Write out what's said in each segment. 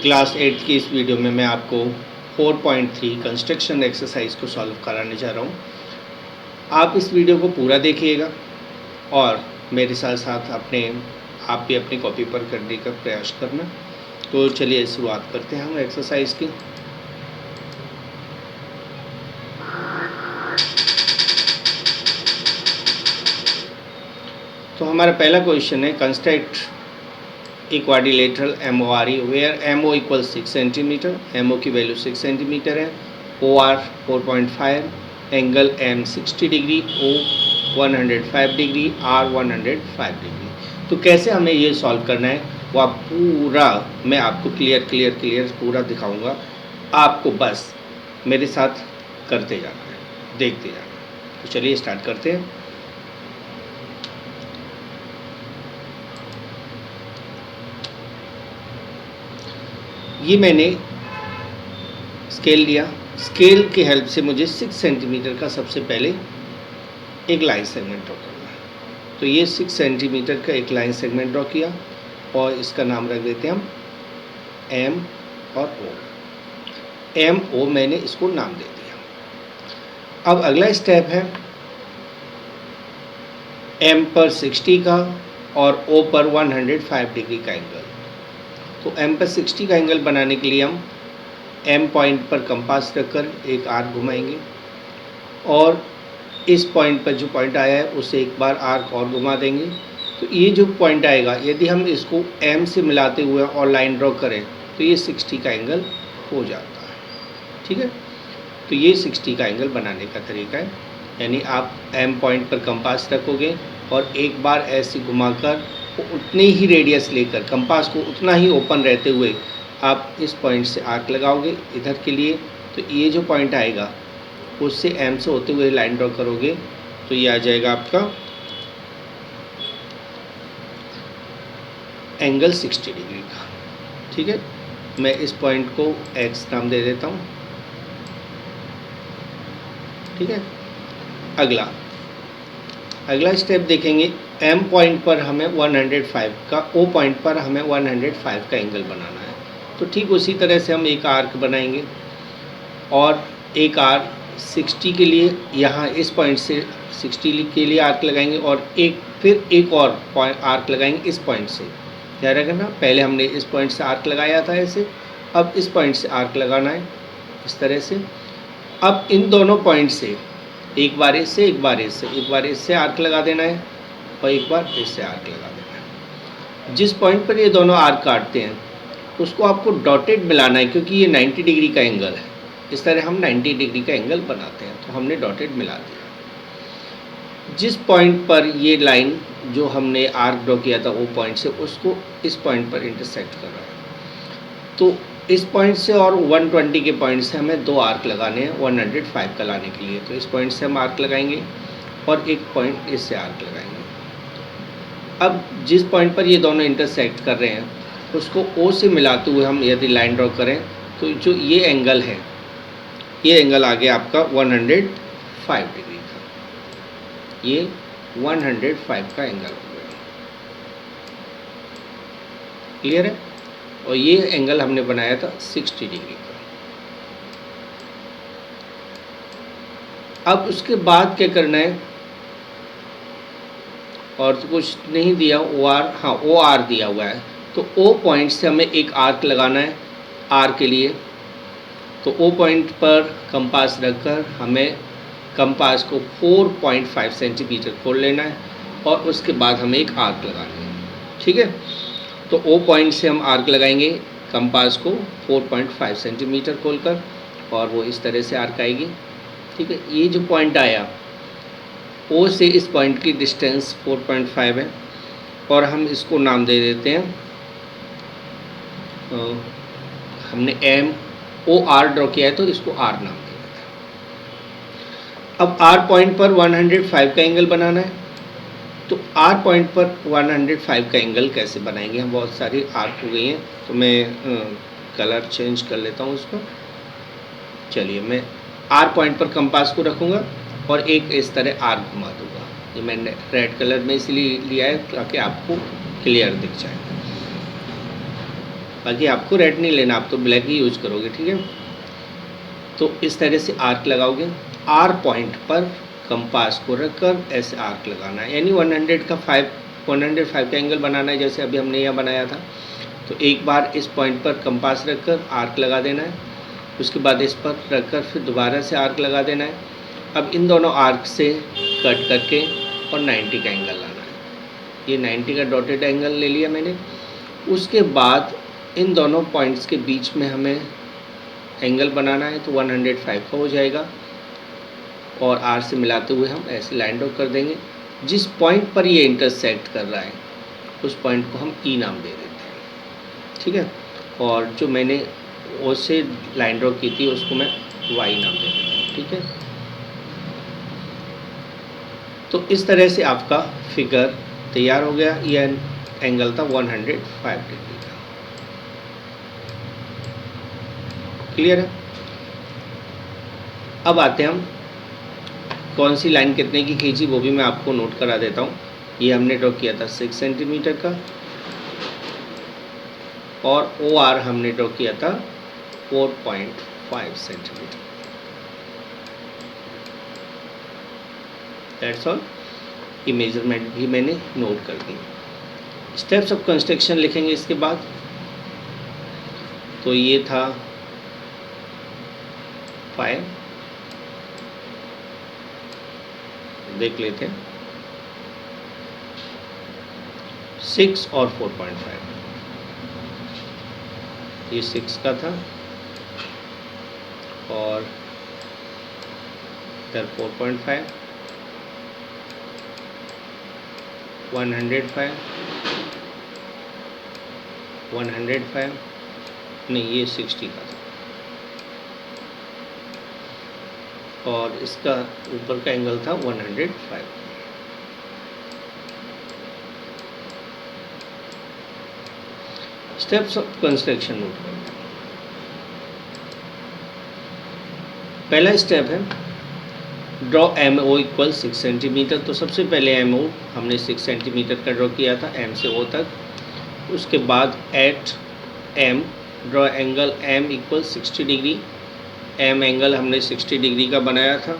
Class 8 की इस video में मैं आपको 4.3 कंस्ट्रक्शन एक्सरसाइज को सॉल्व कराने जा रहा हूँ। आप इस वीडियो को पूरा देखिएगा और मेरे साथ साथ आप भी अपनी कॉपी पर करने का प्रयास करना। तो चलिए शुरुआत करते हैं हम एक्सरसाइज की। तो हमारा पहला क्वेश्चन है, construct a quadrilateral MORE where MO equal 6 centimetre, MO की वैल्यू 6 सेंटीमीटर है, OR 4.5, angle M 60 degree, O 105 degree, R 105 degree. तो कैसे हमें ये सॉल्व करना है वो आप पूरा मैं आपको क्लियर पूरा दिखाऊंगा। आपको बस मेरे साथ करते जाना है, देखते जाना है। तो चलिए स्टार्ट करते हैं। ये मैंने स्केल लिया, स्केल की हेल्प से मुझे 6 सेंटीमीटर का सबसे पहले एक लाइन सेगमेंट ड्रॉ करना है। तो ये 6 सेंटीमीटर का एक लाइन सेगमेंट ड्रॉ किया और इसका नाम रख देते हैं हम M और O। MO मैंने इसको नाम दे दिया। अब अगला स्टेप है M पर 60 का और O पर 105 डिग्री का एंगल। तो M पर 60 का एंगल बनाने के लिए हम M पॉइंट पर कंपास रखकर एक आर्क घुमाएंगे और इस पॉइंट पर जो पॉइंट आया है उसे एक बार आर्क और घुमा देंगे। तो ये जो पॉइंट आएगा, यदि हम इसको M से मिलाते हुए और लाइन ड्रॉ करें तो ये 60 का एंगल हो जाता है। ठीक है, तो ये 60 का एंगल बनाने का तरीका है। यानी आप M पॉइंट पर कंपास रखोगे और एक बार ऐसे घुमाकर उतनी ही रेडियस लेकर कंपास को उतना ही ओपन रहते हुए आप इस पॉइंट से आर्क लगाओगे इधर के लिए। तो ये जो पॉइंट आएगा उससे M से होते हुए लाइन ड्रॉ करोगे तो ये आ जाएगा आपका एंगल 60 डिग्री का। ठीक है, मैं इस पॉइंट को X नाम दे देता हूँ। ठीक है, अगला स्टेप देखेंगे। M पॉइंट पर हमें 105 का, O पॉइंट पर हमें 105 का एंगल बनाना है। तो ठीक उसी तरह से हम एक आर्क बनाएंगे और एक आर्क 60 के लिए यहाँ इस पॉइंट से 60 के लिए आर्क लगाएंगे और फिर एक और आर्क लगाएंगे इस पॉइंट से। ध्यान रखना, पहले हमने इस पॉइंट से आर्क लगाया था ऐसे, अब इस पॉइंट से आर्क लगाना है इस तरह से। अब इन दोनों पॉइंट से एक बार इससे आर्क लगा देना है और एक बार इससे आर्क लगा देना है। जिस पॉइंट पर ये दोनों आर्क काटते हैं उसको आपको डॉटेड मिलाना है, क्योंकि ये 90 डिग्री का एंगल है। इस तरह हम 90 डिग्री का एंगल बनाते हैं, तो हमने डॉटेड मिला दिया। जिस पॉइंट पर ये लाइन जो हमने आर्क ड्रॉ किया था वो पॉइंट से, उसको इस पॉइंट पर इंटरसेक्ट कर रहा है। तो इस पॉइंट से और 120 के पॉइंट से हमें दो आर्क लगाने हैं 105 का लाने के लिए। तो इस पॉइंट से हम आर्क लगाएंगे और एक पॉइंट इससे आर्क लगाएंगे। अब जिस पॉइंट पर ये दोनों इंटरसेक्ट कर रहे हैं उसको O से मिलाते हुए हम यदि लाइन ड्रॉ करें तो जो ये एंगल है, ये एंगल आ गया आपका 105 डिग्री का। ये 105 का एंगल हो गया। क्लियर है? और ये एंगल हमने बनाया था 60 डिग्री का। अब उसके बाद क्या करना है, और तो कुछ नहीं दिया, OR दिया हुआ है। तो O पॉइंट से हमें एक आर्क लगाना है R के लिए। तो O पॉइंट पर कंपास रखकर हमें कंपास को 4.5 सेंटीमीटर खोल लेना है और उसके बाद हमें एक आर्क लगाना है। ठीक है, तो O पॉइंट से हम आर्क लगाएंगे कंपास को 4.5 सेंटीमीटर खोलकर और वो इस तरह से आर्क आएगी। ठीक है, ये जो पॉइंट आया O से इस पॉइंट की डिस्टेंस 4.5 है और हम इसको नाम दे देते हैं, हमने MOR ड्रॉ किया है तो इसको R नाम दे देते हैं। अब R पॉइंट पर 105 का एंगल बनाना है। तो R पॉइंट पर 105 का एंगल कैसे बनाएंगे, हम बहुत सारी आर्क हो गई हैं तो मैं कलर चेंज कर लेता हूँ उसको। चलिए, मैं R पॉइंट पर कंपास को रखूँगा और एक इस तरह आर्क घुमा दूँगा। ये मैंने रेड कलर में इसलिए लिया है ताकि आपको क्लियर दिख जाए। बाकी आपको रेड नहीं लेना, आप तो ब्लैक ही यूज करोगे, ठीक है। तो इस तरह से आर्क लगाओगे। आर पॉइंट पर कंपास को रखकर ऐसे आर्क लगाना है, यानी 105 का एंगल बनाना है, जैसे अभी हमने यहाँ बनाया था। तो एक बार इस पॉइंट पर कंपास रखकर आर्क लगा देना है, उसके बाद इस पर रखकर फिर दोबारा से आर्क लगा देना है। अब इन दोनों आर्क से कट करके और 90 का एंगल लाना है। ये 90 का डॉटेड एंगल ले लिया मैंने। उसके बाद इन दोनों पॉइंट्स के बीच में हमें एंगल बनाना है, तो 105 का हो जाएगा और आर से मिलाते हुए हम ऐसे लाइन ड्रॉ कर देंगे। जिस पॉइंट पर ये इंटरसेक्ट कर रहा है उस पॉइंट को हम ई नाम दे देते हैं, ठीक है। और जो मैंने ओ से लाइन ड्रॉ की थी उसको मैं वाई नाम दे देता हूँ, ठीक है। तो इस तरह से आपका फिगर तैयार हो गया। यह एंगल था 105 डिग्री का। क्लियर है। अब आते हैं हम कौन सी लाइन कितने की खींची वो भी मैं आपको नोट करा देता हूँ। ये हमने ड्रॉ किया था 6 सेंटीमीटर का और ओ आर हमने ड्रॉ किया था 4.5 सेंटीमीटर। That's all. ये मेजरमेंट भी मैंने नोट कर दी। स्टेप्स ऑफ कंस्ट्रक्शन लिखेंगे इसके बाद। तो ये था 5, देख लेते हैं 6 और 4.5। ये 6 का था और इधर 4.5, 105, 105 नहीं, ये 60 का था और इसका ऊपर का एंगल था 105। स्टेप्स ऑफ कंस्ट्रक्शन नोट करते हैं। पहला स्टेप है draw M O equal 6 centimetre. तो सबसे पहले एम ओ हमने 6 सेंटीमीटर का ड्रॉ किया था एम से ओ तक। उसके बाद at M draw angle M equal 60 degree. M angle हमने 60 डिग्री का बनाया था।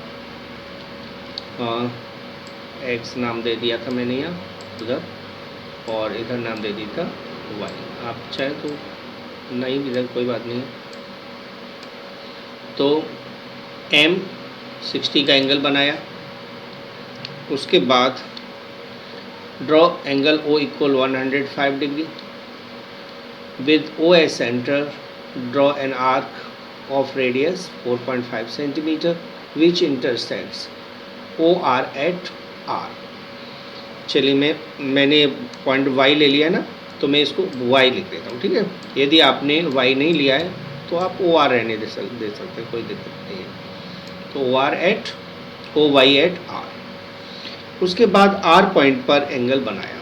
एक्स नाम दे दिया था मैंने यहाँ उधर और इधर नाम दे दिया था वाई। आप चाहे तो नहीं इधर कोई बात नहीं। तो एम 60 का एंगल बनाया। उसके बाद draw angle O equal 105 degree with O as centre. Draw an arc of radius 4.5 centimeter which intersects OR at R। चलिए मैंने पॉइंट Y ले लिया ना, तो मैं इसको Y लिख देता हूँ, ठीक है। यदि आपने Y नहीं लिया है तो आप OR रहने दे सकते हैं, कोई दिक्कत नहीं है। तो OY at R। उसके बाद R पॉइंट पर एंगल बनाया।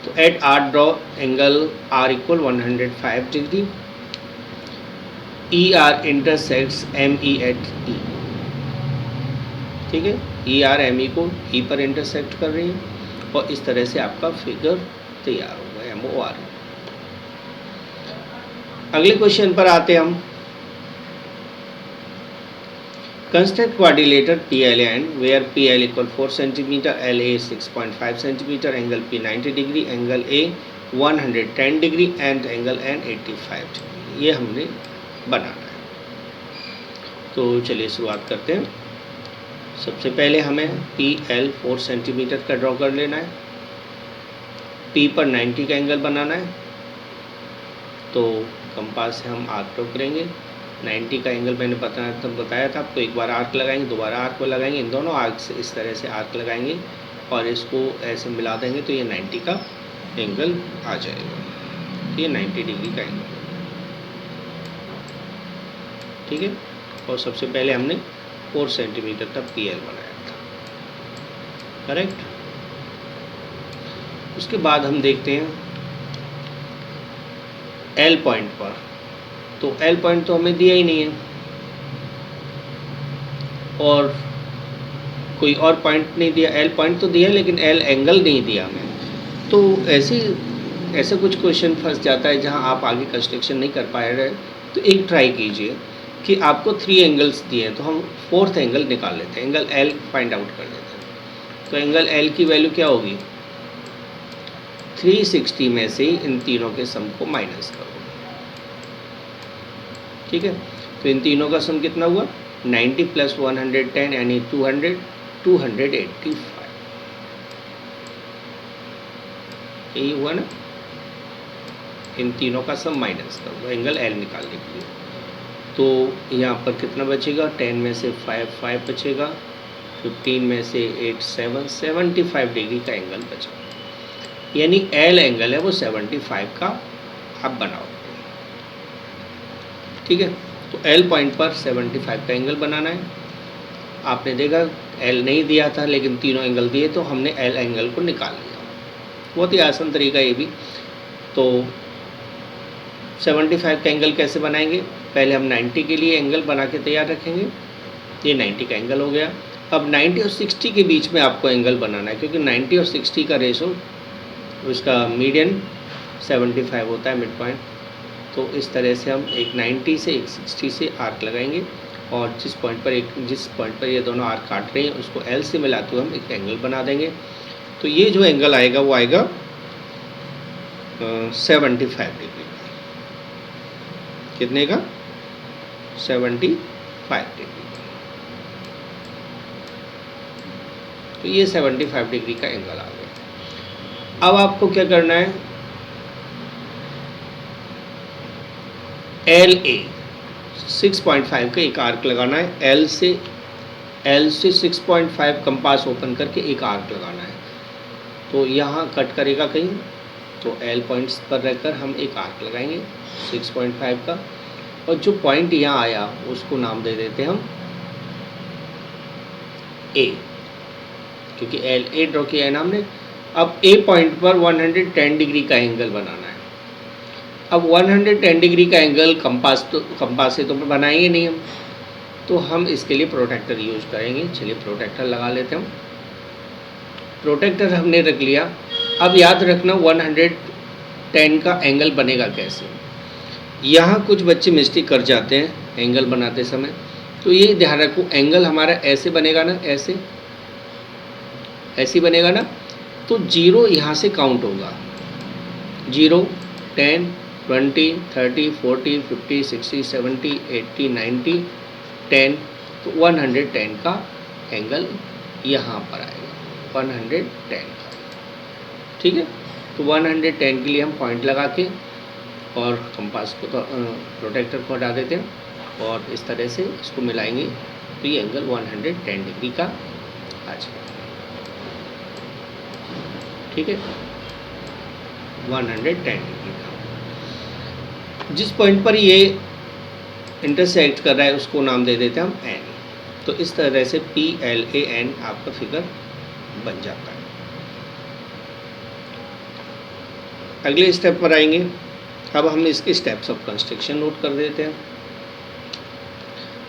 तो at R draw angle R equal 105 degree. E R intersects M E at E, ठीक है। ई आर एम ई को ई पर इंटरसेक्ट कर रही है और इस तरह से आपका फिगर तैयार होगा एम ओ आर। अगले क्वेश्चन पर आते हैं हम। Construct quadrilateral PLN where PL equal 4 centimeter, LA 6.5 centimeter, angle P 90 degree, angle A 110 degree and angle N 85 degree। ये हमने बनाना है। तो चलिए शुरुआत करते हैं। सबसे पहले हमें PL 4 सेंटीमीटर का ड्रॉ कर लेना है। P पर 90 का एंगल बनाना है। तो कंपास से हम आर्क ड्रॉ करेंगे। 90 का एंगल मैंने बताया था आपको। एक बार आर्क लगाएंगे, दोबारा आर्क को लगाएंगे, इन दोनों आर्क से इस तरह से आर्क लगाएंगे और इसको ऐसे मिला देंगे तो ये 90 का एंगल आ जाएगा। ये 90 डिग्री का एंगल, ठीक है। और सबसे पहले हमने 4 सेंटीमीटर तक PL बनाया था, करेक्ट। उसके बाद हम देखते हैं L पॉइंट पर। तो L पॉइंट तो हमें दिया ही नहीं है और कोई और पॉइंट नहीं दिया। L पॉइंट तो दिया लेकिन L एंगल नहीं दिया हमें। तो ऐसी ऐसा कुछ क्वेश्चन फंस जाता है जहां आप आगे कंस्ट्रक्शन नहीं कर पा रहे, तो एक ट्राई कीजिए कि आपको 3 एंगल्स दिए हैं, तो हम 4th एंगल निकाल लेते हैं, एंगल एल फाइंड आउट कर लेते हैं। तो एंगल एल की वैल्यू क्या होगी, 360 में से इन तीनों के सम को माइनस करो। ठीक है, तो इन तीनों का सम कितना हुआ, 90 + 110 यानी 285। यही हुआ ना, इन तीनों का सम माइनस करो एंगल एल निकालने के लिए। तो यहाँ पर कितना बचेगा, 10 में से 5 बचेगा, 15 में से 8 7, 75 डिग्री का एंगल बचा, यानी एल एंगल है वो 75 का आप बनाओ। ठीक है, तो एल पॉइंट पर 75 का एंगल बनाना है। आपने देखा एल नहीं दिया था लेकिन तीनों एंगल दिए, तो हमने एल एंगल को निकाल लिया। बहुत ही आसान तरीका ये भी। तो 75 का एंगल कैसे बनाएंगे, पहले हम 90 के लिए एंगल बना के तैयार रखेंगे। ये 90 का एंगल हो गया। अब 90 और 60 के बीच में आपको एंगल बनाना है, क्योंकि 90 और 60 का रेशो, उसका मीडियन 75 होता है, मिड पॉइंट। तो इस तरह से हम एक 90 से एक 60 से आर्क लगाएंगे, और जिस पॉइंट पर ये दोनों आर्क काट रहे हैं उसको एल से मिलाते हुए हम एक एंगल बना देंगे। तो ये जो एंगल आएगा वो आएगा 75 डिग्री का। कितने का, 75 डिग्री। तो ये 75 डिग्री का एंगल आ गया। अब आपको क्या करना है, एल ए 6.5 का एक आर्क लगाना है। एल से 6.5 कंपास ओपन करके एक आर्क लगाना है। तो यहाँ कट करेगा कहीं, तो एल पॉइंट्स पर रहकर हम एक आर्क लगाएंगे 6.5 का, और जो पॉइंट यहाँ आया उसको नाम दे देते हैं हम ए, क्योंकि एल ए ड्रॉ किया है ना हमने। अब ए पॉइंट पर 110 डिग्री का एंगल बनाना है। अब 110 डिग्री का एंगल कंपास से तो बनाएंगे नहीं हम, तो हम इसके लिए प्रोटेक्टर यूज करेंगे। चलिए प्रोटेक्टर लगा लेते हैं हम। प्रोटेक्टर हमने रख लिया। अब याद रखना 110 का एंगल बनेगा कैसे। यहाँ कुछ बच्चे मिस्टेक कर जाते हैं एंगल बनाते समय, तो ये ध्यान रखो, एंगल हमारा ऐसे बनेगा ना, ऐसे बनेगा ना, तो 0 यहाँ से काउंट होगा, 0 10 20 30 40 50 60 70 80 90 10, तो 110 का एंगल यहाँ पर आएगा, 110 का। ठीक है, तो 110 के लिए हम पॉइंट लगा के और कंपास को प्रोटेक्टर को हटा देते हैं और इस तरह से इसको मिलाएंगे, तो ये एंगल 110 डिग्री का आ जाएगा। ठीक है, 110 डिग्री का। जिस पॉइंट पर ये इंटरसेक्ट कर रहा है उसको नाम दे देते हैं हम एन। तो इस तरह से PLAN आपका फिगर बन जाता है। अगले स्टेप पर आएंगे। अब हम इसके स्टेप्स ऑफ कंस्ट्रक्शन नोट कर देते हैं।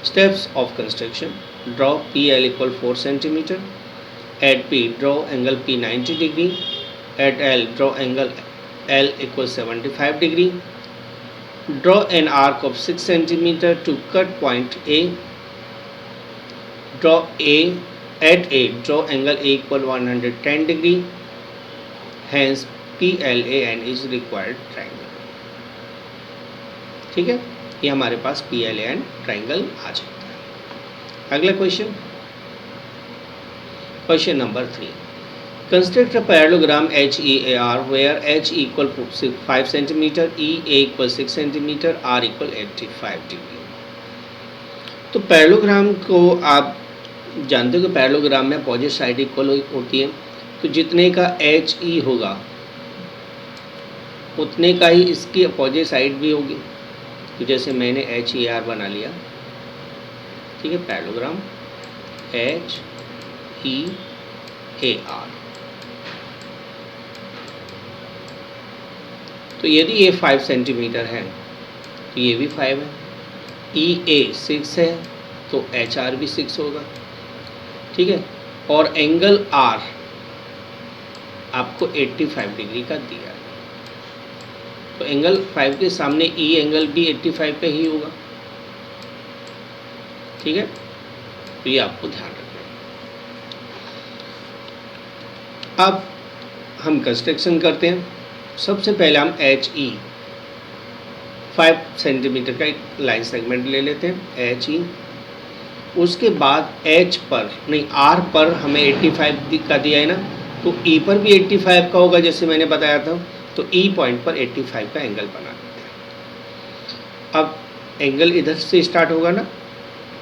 Steps of construction, draw PL = 4 centimetre, at P draw angle P 90 degree, at L draw angle L = 75 degree, draw an arc of 6 cm to cut point A, at A draw angle A = 110 degree, hence PLAN is required triangle। ठीक है, ये हमारे पास PLAN triangle आ जाता है। अगला question, question number 3, construct a parallelogram HEAR where H = 5 cm, EA = 6 cm, R = 85 degree. तो parallelogram को आप जानते हो कि पैरेललोग्राम में अपोजिट साइड इक्वल होती है, तो जितने का HE होगा उतने का ही इसकी अपोजिट साइड भी होगी। तो जैसे मैंने HER बना लिया, ठीक है, पैरेललोग्राम HEAR। तो यदि ये 5 सेंटीमीटर है तो ये भी 5 है, EA 6 है तो HR भी 6 होगा। ठीक है, और एंगल R आपको 85 डिग्री का दिया है। तो एंगल 5 के सामने ई एंगल भी 85 का ही होगा। ठीक है, तो ये आपको ध्यान रखना है। अब हम कंस्ट्रक्शन करते हैं। सबसे पहले हम एच ई 5 सेंटीमीटर का एक लाइन सेगमेंट ले लेते हैं, एच ई। उसके बाद एच पर नहीं, आर पर हमें 85 का दिया है ना, तो ई पर भी 85 का होगा जैसे मैंने बताया था। तो ई पॉइंट पर 85 का एंगल बना देते हैं। अब एंगल इधर से स्टार्ट होगा ना,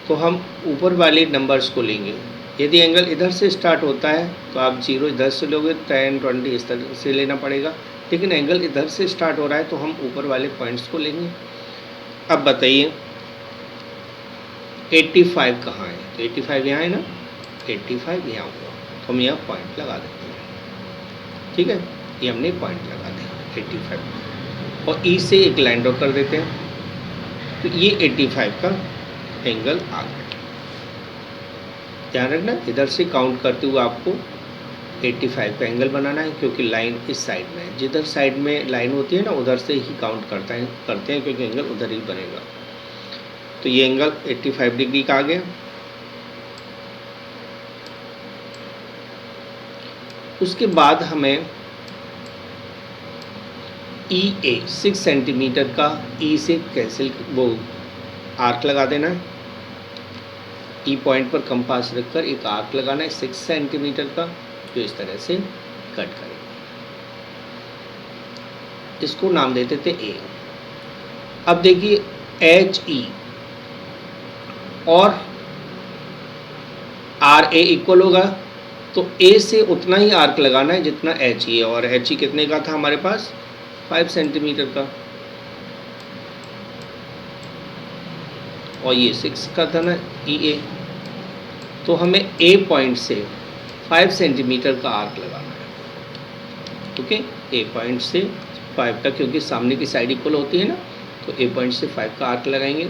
तो हम ऊपर वाले नंबर्स को लेंगे। यदि एंगल इधर से स्टार्ट होता है तो आप 0 इधर से लोगे, 10, 20 इस तरह से लेना पड़ेगा। लेकिन एंगल इधर से स्टार्ट हो रहा है तो हम ऊपर वाले पॉइंट्स को लेंगे। अब बताइए 85 कहाँ है? तो 85 यहाँ है ना, 85 यहाँ हुआ, तो हम यहाँ पॉइंट लगा देते हैं। ठीक है, ये हमने पॉइंट लगा दिया 85 और ई से एक लाइन ड्रॉ कर देते हैं। तो ये 85 का एंगल आ गया। ध्यान रखना, इधर से काउंट करते हुए आपको 85 का एंगल बनाना है, क्योंकि लाइन इस साइड में है। जिधर साइड में लाइन होती है ना, उधर से ही काउंट करते हैं क्योंकि एंगल उधर ही बनेगा। तो ये एंगल 85 डिग्री का आ गया। उसके बाद हमें ई ए 6 सेंटीमीटर का ई से कैंसिल वो आर्क लगा देना है। ई पॉइंट पर कंपास रखकर एक आर्क लगाना है 6 सेंटीमीटर का, जो इस तरह से कट करेंगे। इसको नाम देते थे ए। अब देखिए एच ई और आर ए इक्वल होगा, तो ए से उतना ही आर्क लगाना है जितना एच ई है। और एच ई कितने का था हमारे पास? 5 सेंटीमीटर का, और ये 6 का था ना ई ए। तो हमें ए पॉइंट से 5 सेंटीमीटर का आर्क लगाना है। ओके, ए पॉइंट से 5 का, क्योंकि सामने की साइड इक्वल होती है ना, तो ए पॉइंट से 5 का आर्क लगाएंगे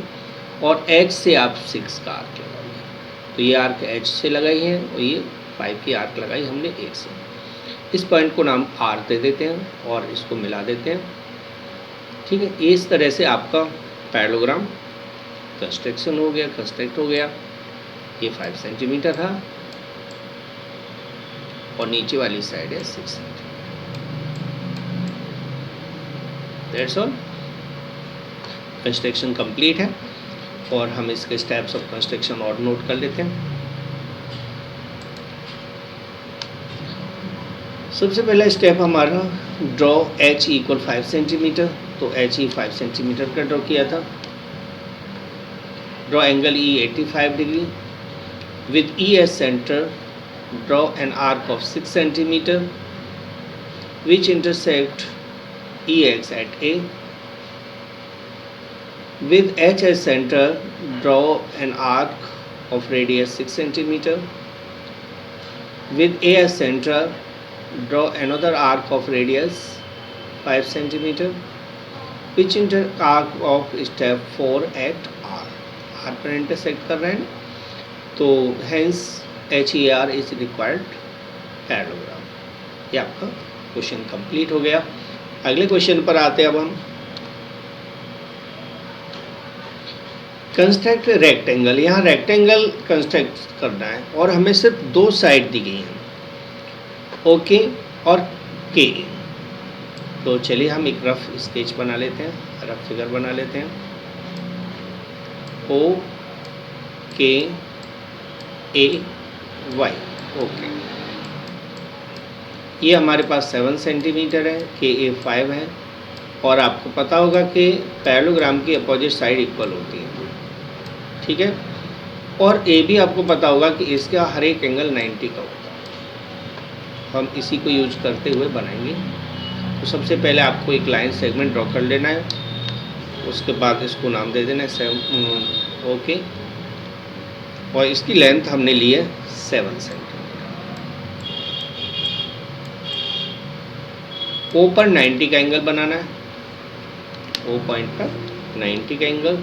और एच से आप 6 का आर्क लगाएंगे। तो ये आर्क एच से लगाई है और ये 5 की आर्क लगाई हमने एक से। इस पॉइंट को नाम आर दे देते हैं और इसको मिला देते हैं। ठीक है, इस तरह से आपका पैरेललोग्राम कंस्ट्रक्ट हो गया। ये 5 सेंटीमीटर था और नीचे वाली साइड है 6 centimetre. That's all, construction complete है। और हम इसके स्टेप्स ऑफ कंस्ट्रक्शन और नोट कर लेते हैं। सबसे पहला स्टेप हमारा ड्रॉ एच इक्वल 5 सेंटीमीटर। तो एच ई 5 सेंटीमीटर का ड्रॉ किया था। Draw angle E 85 degree with E as center. Draw an arc of 6 centimeter which intersect EX at A. With H as center, draw an arc of radius 6 centimeter. With A as center, draw another arc of radius 5 centimeter which arc of step 4 at R. R पर intersect कर रहे हैं, तो hence H E R is required parallelogram. ये आपका question complete हो गया। अगले क्वेश्चन पर आते हैं। अब हम कंस्ट्रक्ट रेक्टेंगल। यहाँ रेक्टेंगल कंस्ट्रक्ट करना है और हमें सिर्फ 2 साइड दी गई हैं, ओके और के। तो चलिए हम एक रफ स्केच बना लेते हैं, रफ फिगर बना लेते हैं। ओ के ए वाई, ओके। ये हमारे पास 7 सेंटीमीटर है, के ए 5 है। और आपको पता होगा कि पैरेललोग्राम की अपोजिट साइड इक्वल होती है। ठीक है, और ए भी आपको पता होगा कि इसका हर एक एंगल 90 का होता है। हम इसी को यूज करते हुए बनाएंगे। तो सबसे पहले आपको एक लाइन सेगमेंट ड्रॉ कर लेना है, उसके बाद इसको नाम दे देना है ओके। और इसकी लेंथ हमने ली है 7 सेंटीमीटर। ओ पर 90 का एंगल बनाना है, ओ पॉइंट पर 90 का एंगल।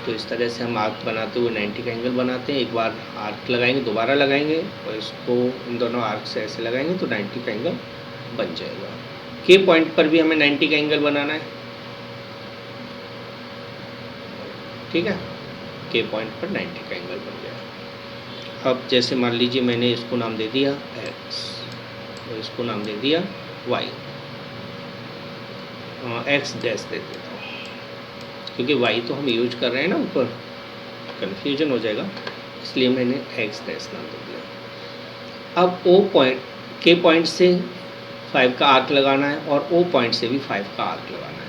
तो इस तरह से हम आर्क बनाते हुए 90 का एंगल बनाते हैं। एक बार आर्क लगाएंगे, दोबारा लगाएंगे और इसको इन दोनों आर्क से ऐसे लगाएंगे तो 90 का एंगल बन जाएगा। के पॉइंट पर भी हमें 90 का एंगल बनाना है, ठीक है। के पॉइंट पर 90 का एंगल बन गया। अब जैसे मान लीजिए मैंने इसको नाम दे दिया x और इसको नाम दे दिया y, x डैश दे देता हूँ क्योंकि y तो हम यूज कर रहे हैं ना, ऊपर कन्फ्यूजन हो जाएगा, इसलिए मैंने x डैश नाम दे दिया। अब o पॉइंट, के पॉइंट से 5 का आर्क लगाना है और o पॉइंट से भी 5 का आर्क लगाना है।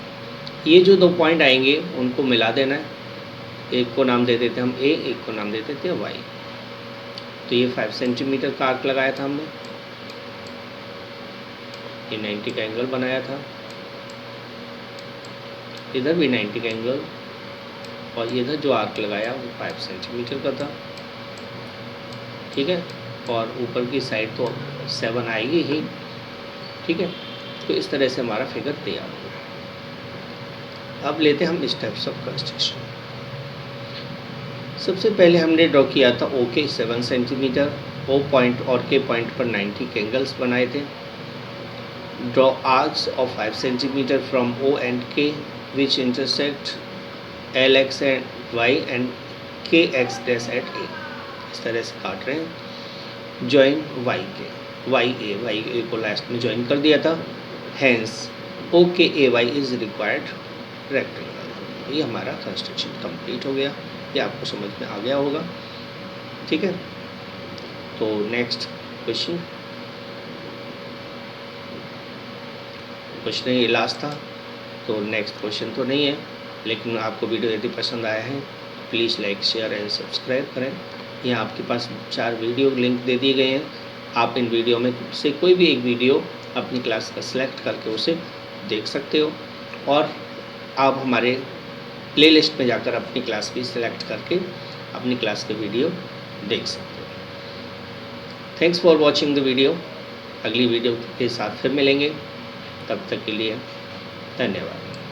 ये जो दो पॉइंट आएंगे उनको मिला देना है, एक को नाम दे देते हम a, एक को नाम दे देते हैं y। तो ये 5 सेंटीमीटर का आर्क लगाया था हमने, ये 90 का एंगल बनाया था, इधर भी 90 का एंगल, और इधर जो आर्क लगाया वो 5 सेंटीमीटर का था, ठीक है। और ऊपर की साइड तो 7 आएगी ही, ठीक है। तो इस तरह से हमारा फिगर तैयार हो गया। अब लेते हैं हम स्टेप्स ऑफ कंस्ट्रक्शन। सबसे पहले हमने ड्रॉ किया था ओ के 7 सेंटीमीटर, ओ पॉइंट और के पॉइंट पर 90 के एंगल्स बनाए थे। Draw arcs of 5 centimetre from O and K which intersect L X and Y and K X dash at A. इस तरह से काट रहे हैं। Join Y K, Y A को लास्ट में ज्वाइन कर दिया था। हैंस ओ के ए वाई इज रिक्वायर्ड रेक्टेंगल। ये हमारा कंस्ट्रक्शन कंप्लीट हो गया। ये आपको समझ में आ गया होगा, ठीक है। तो नेक्स्ट क्वेश्चन ये लास्ट था, तो नेक्स्ट क्वेश्चन तो नहीं है, लेकिन आपको वीडियो यदि पसंद आया है please like share and subscribe करें। यहाँ आपके पास 4 वीडियो लिंक दे दिए गए हैं, आप इन वीडियो में से कोई भी एक वीडियो अपनी क्लास का सिलेक्ट करके उसे देख सकते हो, और आप हमारे प्लेलिस्ट में जाकर अपनी क्लास भी सिलेक्ट करके अपनी क्लास के वीडियो देख सकते हो। Thanks for watching the video. अगली वीडियो के साथ फिर मिलेंगे, तब तक के लिए धन्यवाद।